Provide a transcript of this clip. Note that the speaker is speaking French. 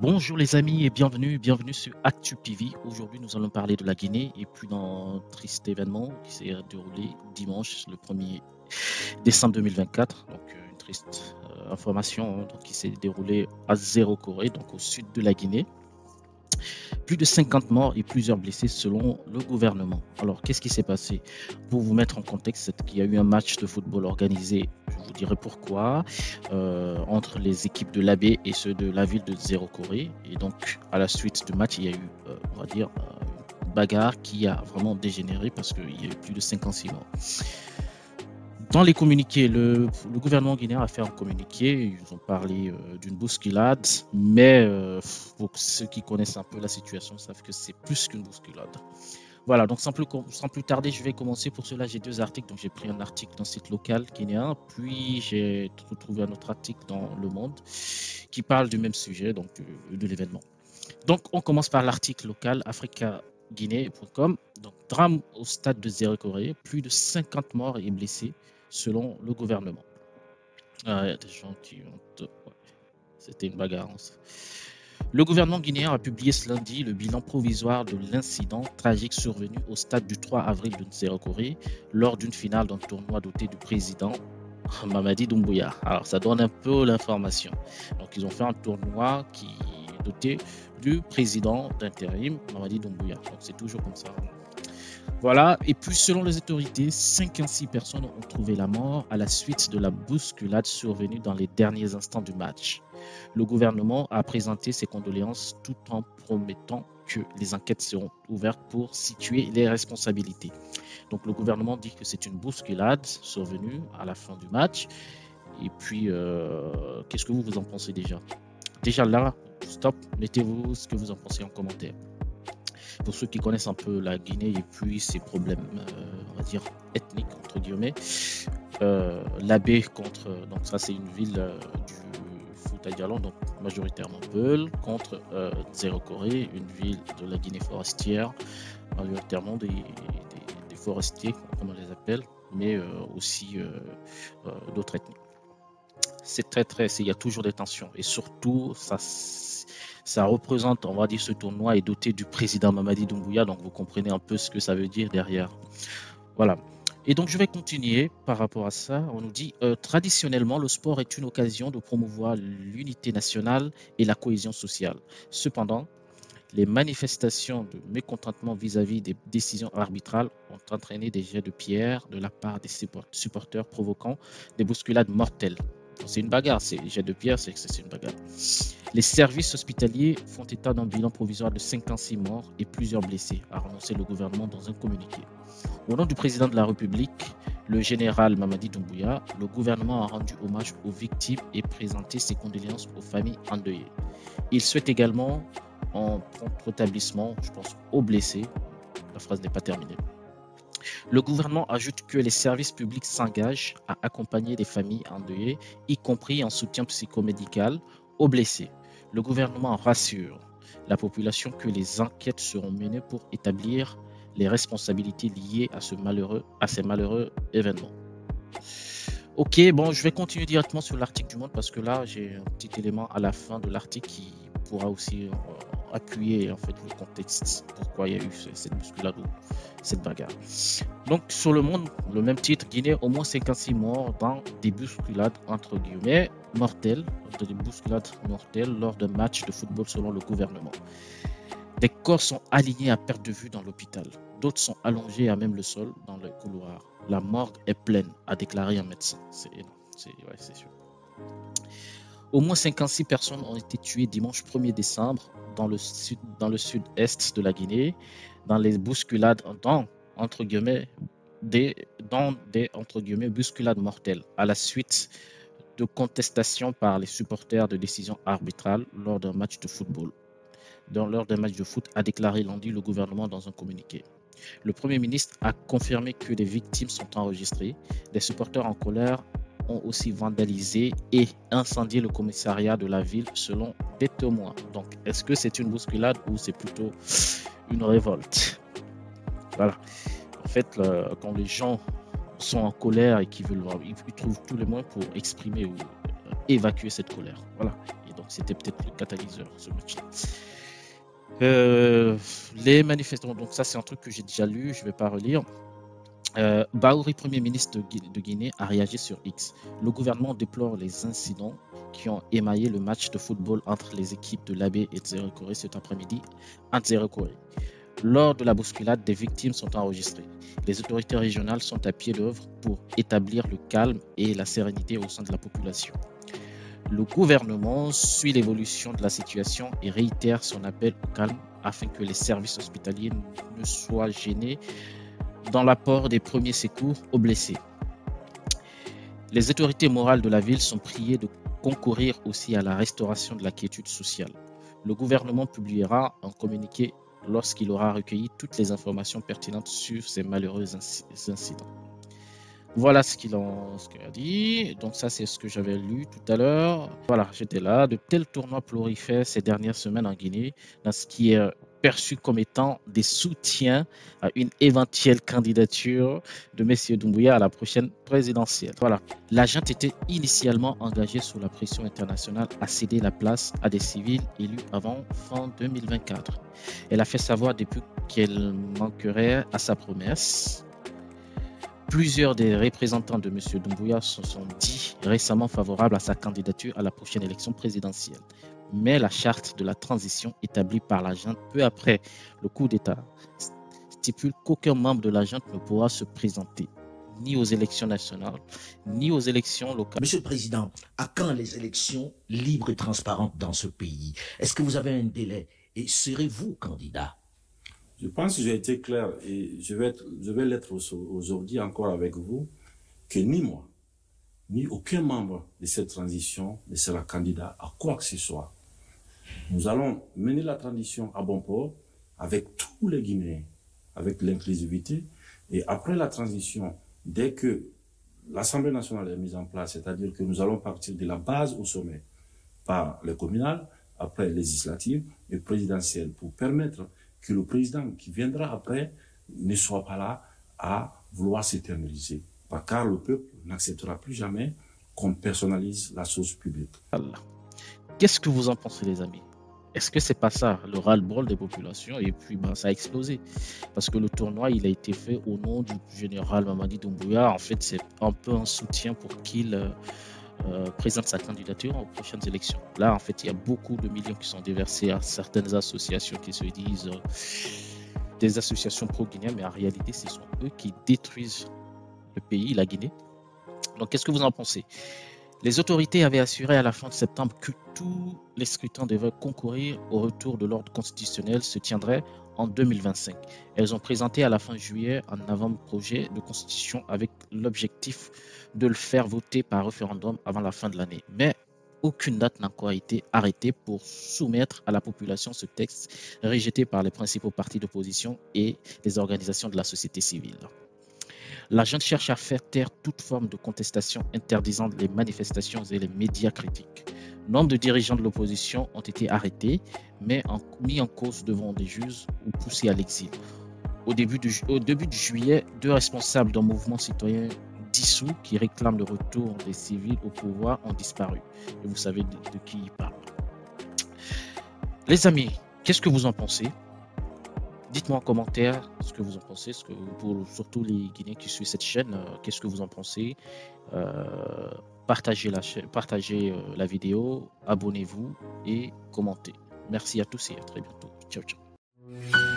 Bonjour les amis et bienvenue sur ActuPV. Aujourd'hui, nous allons parler de la Guinée et puis d'un triste événement qui s'est déroulé dimanche, le 1er décembre 2024. Donc, une triste information donc, qui s'est déroulée à Zéro Corée, donc au sud de la Guinée. Plus de 50 morts et plusieurs blessés selon le gouvernement. Alors, qu'est-ce qui s'est passé? Pour vous mettre en contexte, c'est qu'il y a eu un match de football organisé, je vous dirai pourquoi, entre les équipes de l'AB et ceux de la ville de Zéro Corée. Et donc, à la suite du match, il y a eu, on va dire, une bagarre qui a vraiment dégénéré parce qu'il y a eu plus de 56 morts. Dans les communiqués, le gouvernement guinéen a fait un communiqué, ils ont parlé d'une bousculade, mais pour ceux qui connaissent un peu la situation savent que c'est plus qu'une bousculade. Voilà, donc sans plus tarder, je vais commencer. Pour cela, j'ai deux articles. Donc j'ai pris un article d'un site local guinéen, puis j'ai retrouvé un autre article dans Le Monde qui parle du même sujet, donc de l'événement. Donc on commence par l'article local africaguinée.com. Donc drame au stade de Zéro Corée, plus de 50 morts et blessés selon le gouvernement. Ah, il y a des gens qui ont... Ouais, c'était une bagarre. Le gouvernement guinéen a publié ce lundi le bilan provisoire de l'incident tragique survenu au stade du 3 avril de Zéro Corée lors d'une finale d'un tournoi doté du président Mamadi Doumbouya. Alors ça donne un peu l'information. Donc ils ont fait un tournoi qui est doté du président d'intérim Mamadi Doumbouya. Donc c'est toujours comme ça. Voilà, et puis selon les autorités, 56 personnes ont trouvé la mort à la suite de la bousculade survenue dans les derniers instants du match. Le gouvernement a présenté ses condoléances tout en promettant que les enquêtes seront ouvertes pour situer les responsabilités. Donc le gouvernement dit que c'est une bousculade survenue à la fin du match. Et puis, qu'est-ce que vous en pensez déjà? Déjà là, stop, mettez-vous ce que vous en pensez en commentaire. Pour ceux qui connaissent un peu la Guinée et puis ses problèmes, on va dire, ethniques, entre guillemets, l'Abbé contre, donc ça c'est une ville du Fouta Djallon, donc majoritairement Peul, contre Zéro Corée, une ville de la Guinée forestière, majoritairement des forestiers, comme on les appelle, mais aussi d'autres ethnies. C'est il y a toujours des tensions et surtout ça représente, on va dire, ce tournoi est doté du président Mamadi Doumbouya, donc vous comprenez un peu ce que ça veut dire derrière. Voilà. Et donc je vais continuer par rapport à ça. On nous dit traditionnellement le sport est une occasion de promouvoir l'unité nationale et la cohésion sociale. Cependant, les manifestations de mécontentement vis-à-vis des décisions arbitrales ont entraîné des jets de pierre de la part des supporters provoquant des bousculades mortelles. C'est une bagarre, c'est jet de pierre, c'est une bagarre. Les services hospitaliers font état d'un bilan provisoire de 56 morts et plusieurs blessés, a annoncé le gouvernement dans un communiqué. Au nom du président de la République, le général Mamadi Doumbouya, le gouvernement a rendu hommage aux victimes et présenté ses condoléances aux familles endeuillées. Il souhaite également un prompt rétablissement, je pense, aux blessés. La phrase n'est pas terminée. Le gouvernement ajoute que les services publics s'engagent à accompagner les familles endeuillées, y compris en soutien psychomédical aux blessés. Le gouvernement rassure la population que les enquêtes seront menées pour établir les responsabilités liées à ces malheureux événements. Ok, bon, je vais continuer directement sur l'article du Monde parce que là, j'ai un petit élément à la fin de l'article qui pourra aussi appuyer en fait le contexte, pourquoi il y a eu cette bousculade ou cette bagarre. Donc sur Le Monde, le même titre, Guinée, au moins 56 morts dans des bousculades entre guillemets mortelles, lors d'un match de football selon le gouvernement. Des corps sont alignés à perte de vue dans l'hôpital, d'autres sont allongés à même le sol dans le couloir. La morgue est pleine, a déclaré un médecin. C'est énorme, c'est sûr. Au moins 56 personnes ont été tuées dimanche 1er décembre dans le sud-est de la Guinée, dans les bousculades, entre guillemets, bousculades mortelles, à la suite de contestations par les supporters de décisions arbitrales lors d'un match de football. Lors d'un match de foot, a déclaré lundi le gouvernement dans un communiqué. Le Premier ministre a confirmé que des victimes sont enregistrées. Des supporters en colère ont aussi vandalisé et incendié le commissariat de la ville selon des témoins. Donc, est-ce que c'est une bousculade ou c'est plutôt une révolte? Voilà. En fait, quand les gens sont en colère et qu'ils veulent, ils trouvent tous les moyens pour exprimer ou évacuer cette colère. Voilà. Et donc, Donc c'était peut-être le catalyseur, ce match-là. Les manifestants, donc ça c'est un truc que j'ai déjà lu, je ne vais pas relire. Bahouri, Premier ministre de Guinée, a réagi sur X. Le gouvernement déplore les incidents qui ont émaillé le match de football entre les équipes de l'Abbé et Zéro-Corée cet après-midi à Zéro-Corée. Lors de la bousculade, des victimes sont enregistrées. Les autorités régionales sont à pied d'œuvre pour établir le calme et la sérénité au sein de la population. Le gouvernement suit l'évolution de la situation et réitère son appel au calme afin que les services hospitaliers ne soient gênés dans l'apport des premiers secours aux blessés. Les autorités morales de la ville sont priées de concourir aussi à la restauration de la quiétude sociale. Le gouvernement publiera un communiqué lorsqu'il aura recueilli toutes les informations pertinentes sur ces malheureux incidents. Voilà ce qu'il a dit. Donc ça, c'est ce que j'avais lu tout à l'heure. Voilà, j'étais là. De tels tournois prolifèrent ces dernières semaines en Guinée, dans ce qui est perçu comme étant des soutiens à une éventuelle candidature de M. Doumbouya à la prochaine présidentielle. Voilà. La junte était initialement engagée sous la pression internationale à céder la place à des civils élus avant fin 2024. Elle a fait savoir depuis qu'elle manquerait à sa promesse. Plusieurs des représentants de M. Doumbouya se sont dit récemment favorables à sa candidature à la prochaine élection présidentielle. Mais la charte de la transition établie par la junte peu après le coup d'État stipule qu'aucun membre de la junte ne pourra se présenter ni aux élections nationales, ni aux élections locales. Monsieur le Président, à quand les élections libres et transparentes dans ce pays? Est-ce que vous avez un délai et serez-vous candidat? Je pense que j'ai été clair et je vais l'être aujourd'hui encore avec vous, que ni moi, ni aucun membre de cette transition ne sera candidat à quoi que ce soit. Nous allons mener la transition à bon port avec tous les Guinéens, avec l'inclusivité. Et après la transition, dès que l'Assemblée nationale est mise en place, c'est-à-dire que nous allons partir de la base au sommet par le communal, après législative et présidentielle, pour permettre que le président qui viendra après ne soit pas là à vouloir s'éterniser. Car le peuple n'acceptera plus jamais qu'on personnalise la chose publique. Qu'est-ce que vous en pensez, les amis? Est-ce que c'est pas ça, le ras-le-bol des populations? Et puis, ça a explosé. Parce que le tournoi, il a été fait au nom du général Mamadi Doumbouya. En fait, c'est un peu un soutien pour qu'il présente sa candidature aux prochaines élections. Là, en fait, il y a beaucoup de millions qui sont déversés à certaines associations qui se disent des associations pro-guinéennes, mais en réalité, ce sont eux qui détruisent le pays, la Guinée. Donc, qu'est-ce que vous en pensez? Les autorités avaient assuré à la fin de septembre que tous les scrutins devaient concourir au retour de l'ordre constitutionnel se tiendrait en 2025. Elles ont présenté à la fin juillet un avant-projet de constitution avec l'objectif de le faire voter par référendum avant la fin de l'année. Mais aucune date n'a encore été arrêtée pour soumettre à la population ce texte rejeté par les principaux partis d'opposition et les organisations de la société civile. La junte cherche à faire taire toute forme de contestation interdisant les manifestations et les médias critiques. Nombre de dirigeants de l'opposition ont été arrêtés, mais mis en cause devant des juges ou poussés à l'exil. Au début de juillet, 2 responsables d'un mouvement citoyen dissous qui réclament le retour des civils au pouvoir ont disparu. Et vous savez de qui il parle. Les amis, qu'est-ce que vous en pensez? Dites-moi en commentaire ce que vous en pensez, pour surtout les Guinéens qui suivent cette chaîne, qu'est-ce que vous en pensez? Partagez la vidéo, abonnez-vous et commentez. Merci à tous et à très bientôt. Ciao, ciao.